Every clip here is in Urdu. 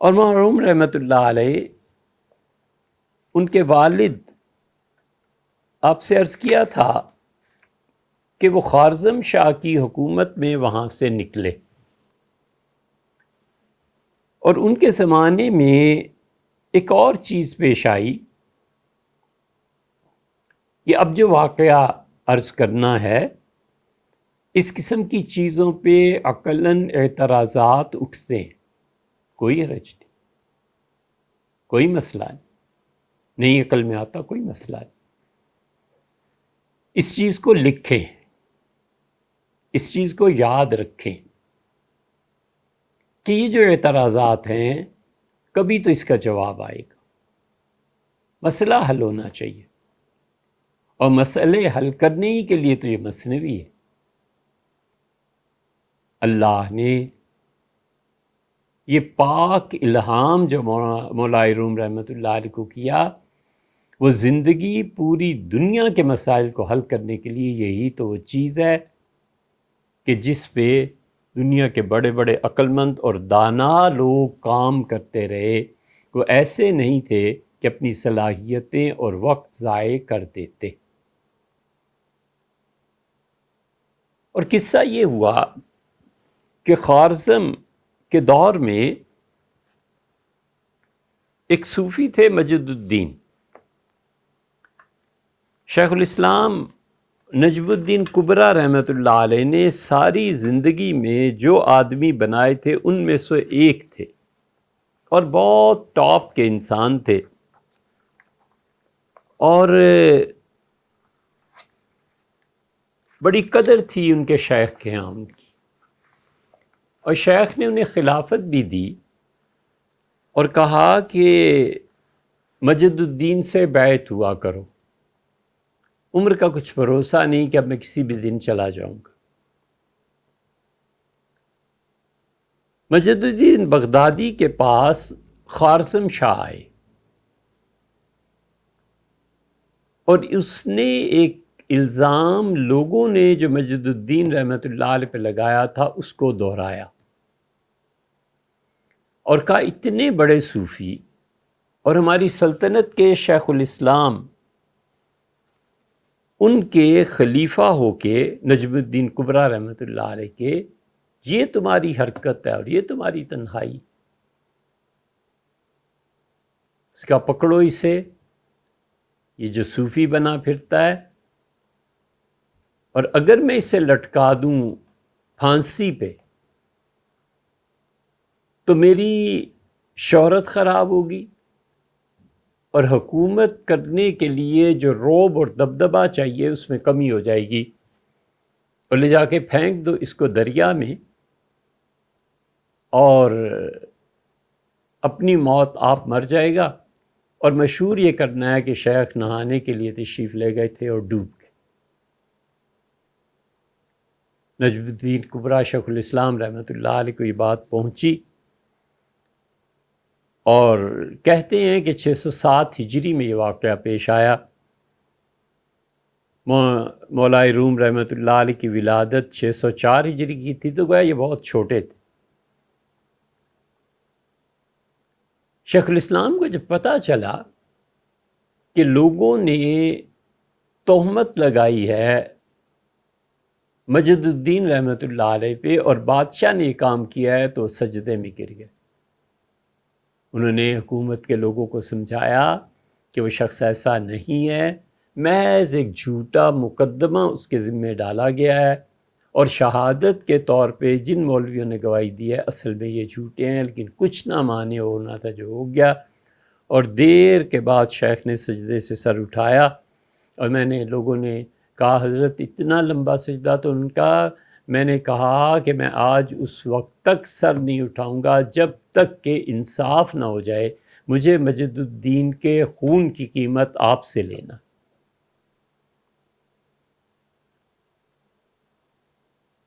اور مرحوم رحمۃ اللہ علیہ ان کے والد آپ سے عرض کیا تھا کہ وہ خوارزم شاہ کی حکومت میں وہاں سے نکلے، اور ان کے زمانے میں ایک اور چیز پیش آئی کہ اب جو واقعہ عرض کرنا ہے، اس قسم کی چیزوں پہ عقلاً اعتراضات اٹھتے ہیں، کوئی حرج نہیں، کوئی مسئلہ نہیں عقل میں آتا، کوئی مسئلہ نہیں۔ اس چیز کو لکھیں، اس چیز کو یاد رکھیں کہ یہ جو اعتراضات ہیں کبھی تو اس کا جواب آئے گا، مسئلہ حل ہونا چاہیے، اور مسئلے حل کرنے ہی کے لیے تو یہ مثنوی ہے۔ اللہ نے یہ پاک الہام جو مولا روم رحمۃ اللہ علیہ کو کیا، وہ زندگی پوری دنیا کے مسائل کو حل کرنے کے لیے یہی تو وہ چیز ہے کہ جس پہ دنیا کے بڑے بڑے عقل مند اور دانا لوگ کام کرتے رہے، وہ ایسے نہیں تھے کہ اپنی صلاحیتیں اور وقت ضائع کر دیتے۔ اور قصہ یہ ہوا کہ خوارزم کے دور میں ایک صوفی تھے مجد الدین، شیخ الاسلام نجم الدین کبریٰ رحمۃ اللہ علیہ نے ساری زندگی میں جو آدمی بنائے تھے ان میں سے ایک تھے، اور بہت ٹاپ کے انسان تھے، اور بڑی قدر تھی ان کے شیخ کے ہاں ان کی، اور شیخ نے انہیں خلافت بھی دی اور کہا کہ مجد الدین سے بیعت ہوا کرو، عمر کا کچھ بھروسہ نہیں کہ اب میں کسی بھی دن چلا جاؤں گا۔ مجد الدین بغدادی کے پاس خوارزم شاہ آئے، اور اس نے ایک الزام لوگوں نے جو مجد الدین رحمۃ اللہ علیہ پہ لگایا تھا اس کو دہرایا، اور کہا اتنے بڑے صوفی اور ہماری سلطنت کے شیخ الاسلام ان کے خلیفہ ہو کے نجم الدین کبریٰ رحمۃ اللہ علیہ کے، یہ تمہاری حرکت ہے اور یہ تمہاری تنہائی، اس کا پکڑو اسے، یہ جو صوفی بنا پھرتا ہے، اور اگر میں اسے لٹکا دوں پھانسی پہ تو میری شہرت خراب ہوگی، اور حکومت کرنے کے لیے جو رعب اور دبدبہ چاہیے اس میں کمی ہو جائے گی، اور لے جا کے پھینک دو اس کو دریا میں، اور اپنی موت آپ مر جائے گا۔ اور مشہور یہ کرنا ہے کہ شیخ نہانے کے لیے تشریف لے گئے تھے اور ڈوب گئے۔ نجم الدین کبریٰ شیخ الاسلام رحمۃ اللہ علیہ کو یہ بات پہنچی، اور کہتے ہیں کہ 607 ہجری میں یہ واقعہ پیش آیا۔ مولا روم رحمۃ اللہ علیہ کی ولادت 604 ہجری کی تھی، تو گویا یہ بہت چھوٹے تھے۔ شیخ الاسلام کو جب پتہ چلا کہ لوگوں نے تہمت لگائی ہے مجد الدین رحمۃ اللہ علیہ پہ اور بادشاہ نے یہ کام کیا ہے، تو سجدے میں گر گئے۔ انہوں نے حکومت کے لوگوں کو سمجھایا کہ وہ شخص ایسا نہیں ہے، محض ایک جھوٹا مقدمہ اس کے ذمہ ڈالا گیا ہے، اور شہادت کے طور پہ جن مولویوں نے گواہی دی ہے اصل میں یہ جھوٹے ہیں، لیکن کچھ نہ مانے ہونا تھا جو ہو گیا۔ اور دیر کے بعد شیخ نے سجدے سے سر اٹھایا، اور میں نے لوگوں نے کہا حضرت اتنا لمبا سجدہ، تو ان کا میں نے کہا کہ میں آج اس وقت تک سر نہیں اٹھاؤں گا جب تک کہ انصاف نہ ہو جائے، مجھے مجد الدین کے خون کی قیمت آپ سے لینا۔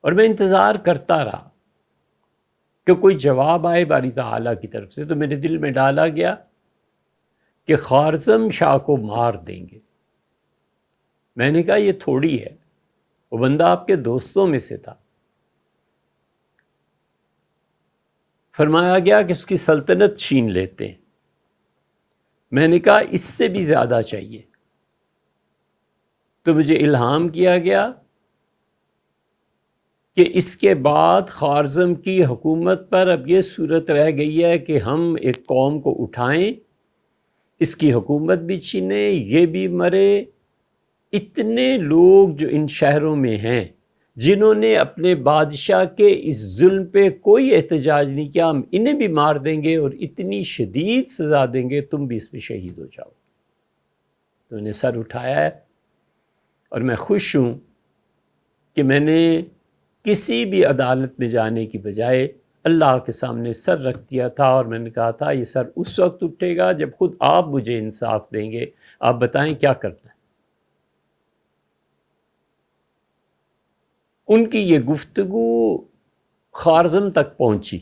اور میں انتظار کرتا رہا کہ کوئی جواب آئے باری تعالیٰ کی طرف سے، تو میرے دل میں ڈالا گیا کہ خوارزم شاہ کو مار دیں گے۔ میں نے کہا یہ تھوڑی ہے، وہ بندہ آپ کے دوستوں میں سے تھا۔ فرمایا گیا کہ اس کی سلطنت چھین لیتے ہیں۔ میں نے کہا اس سے بھی زیادہ چاہیے۔ تو مجھے الہام کیا گیا کہ اس کے بعد خوارزم کی حکومت پر اب یہ صورت رہ گئی ہے کہ ہم ایک قوم کو اٹھائیں، اس کی حکومت بھی چھینیں، یہ بھی مرے۔ اتنے لوگ جو ان شہروں میں ہیں جنہوں نے اپنے بادشاہ کے اس ظلم پہ کوئی احتجاج نہیں کیا، ہم انہیں بھی مار دیں گے اور اتنی شدید سزا دیں گے، تم بھی اس پہ شہید ہو جاؤ۔ تو انہیں سر اٹھایا ہے، اور میں خوش ہوں کہ میں نے کسی بھی عدالت میں جانے کی بجائے اللہ کے سامنے سر رکھ دیا تھا، اور میں نے کہا تھا یہ سر اس وقت اٹھے گا جب خود آپ مجھے انصاف دیں گے، آپ بتائیں کیا کرنا ہے۔ ان کی یہ گفتگو خوارزم تک پہنچی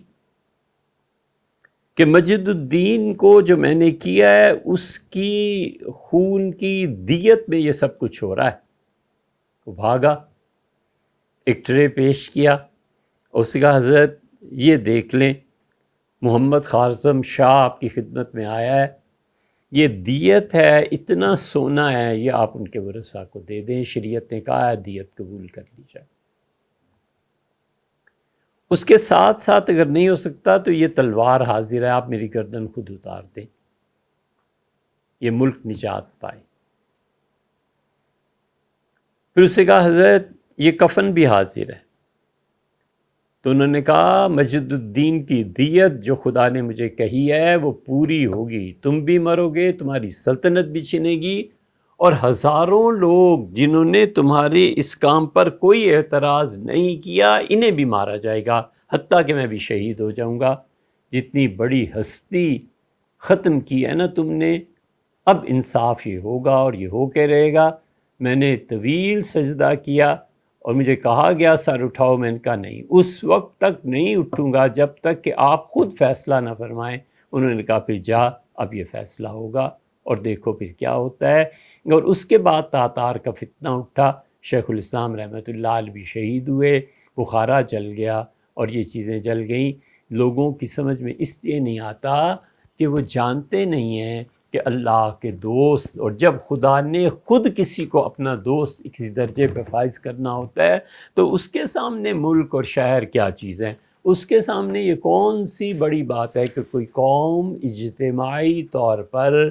کہ مجد الدین کو جو میں نے کیا ہے اس کی خون کی دیت میں یہ سب کچھ ہو رہا ہے۔ وہ بھاگا، ایک ٹرے پیش کیا، اس کا حضرت یہ دیکھ لیں، محمد خوارزم شاہ آپ کی خدمت میں آیا ہے، یہ دیت ہے، اتنا سونا ہے، یہ آپ ان کے ورثاء کو دے دیں۔ شریعت نے کہا ہے دیت قبول کر لی جائے۔ اس کے ساتھ ساتھ اگر نہیں ہو سکتا تو یہ تلوار حاضر ہے، آپ میری گردن خود اتار دیں، یہ ملک نجات پائے۔ پھر اس سے کہا حضرت یہ کفن بھی حاضر ہے۔ تو انہوں نے کہا مجد الدین کی دیت جو خدا نے مجھے کہی ہے وہ پوری ہوگی، تم بھی مرو گے، تمہاری سلطنت بھی چھنے گی، اور ہزاروں لوگ جنہوں نے تمہارے اس کام پر کوئی اعتراض نہیں کیا انہیں بھی مارا جائے گا، حتیٰ کہ میں بھی شہید ہو جاؤں گا۔ جتنی بڑی ہستی ختم کی ہے نا تم نے، اب انصاف یہ ہوگا اور یہ ہو کے رہے گا۔ میں نے طویل سجدہ کیا اور مجھے کہا گیا سر اٹھاؤ، میں نے کہا نہیں، اس وقت تک نہیں اٹھوں گا جب تک کہ آپ خود فیصلہ نہ فرمائیں۔ انہوں نے کہا پھر جا، اب یہ فیصلہ ہوگا اور دیکھو پھر کیا ہوتا ہے۔ اور اس کے بعد تاتار کا فتنہ اٹھا، شیخ الاسلام رحمۃ اللہ علیہ بھی شہید ہوئے، بخارا جل گیا اور یہ چیزیں جل گئیں۔ لوگوں کی سمجھ میں اس لیے نہیں آتا کہ وہ جانتے نہیں ہیں کہ اللہ کے دوست، اور جب خدا نے خود کسی کو اپنا دوست کسی درجے پہ فائز کرنا ہوتا ہے تو اس کے سامنے ملک اور شہر کیا چیز ہے، اس کے سامنے یہ کون سی بڑی بات ہے کہ کوئی قوم اجتماعی طور پر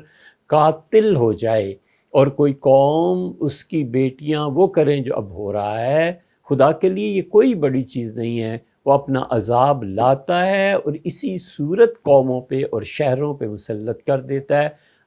قاتل ہو جائے اور کوئی قوم اس کی بیٹیاں وہ کریں جو اب ہو رہا ہے۔ خدا کے لیے یہ کوئی بڑی چیز نہیں ہے، وہ اپنا عذاب لاتا ہے اور اسی صورت قوموں پہ اور شہروں پہ مسلط کر دیتا ہے۔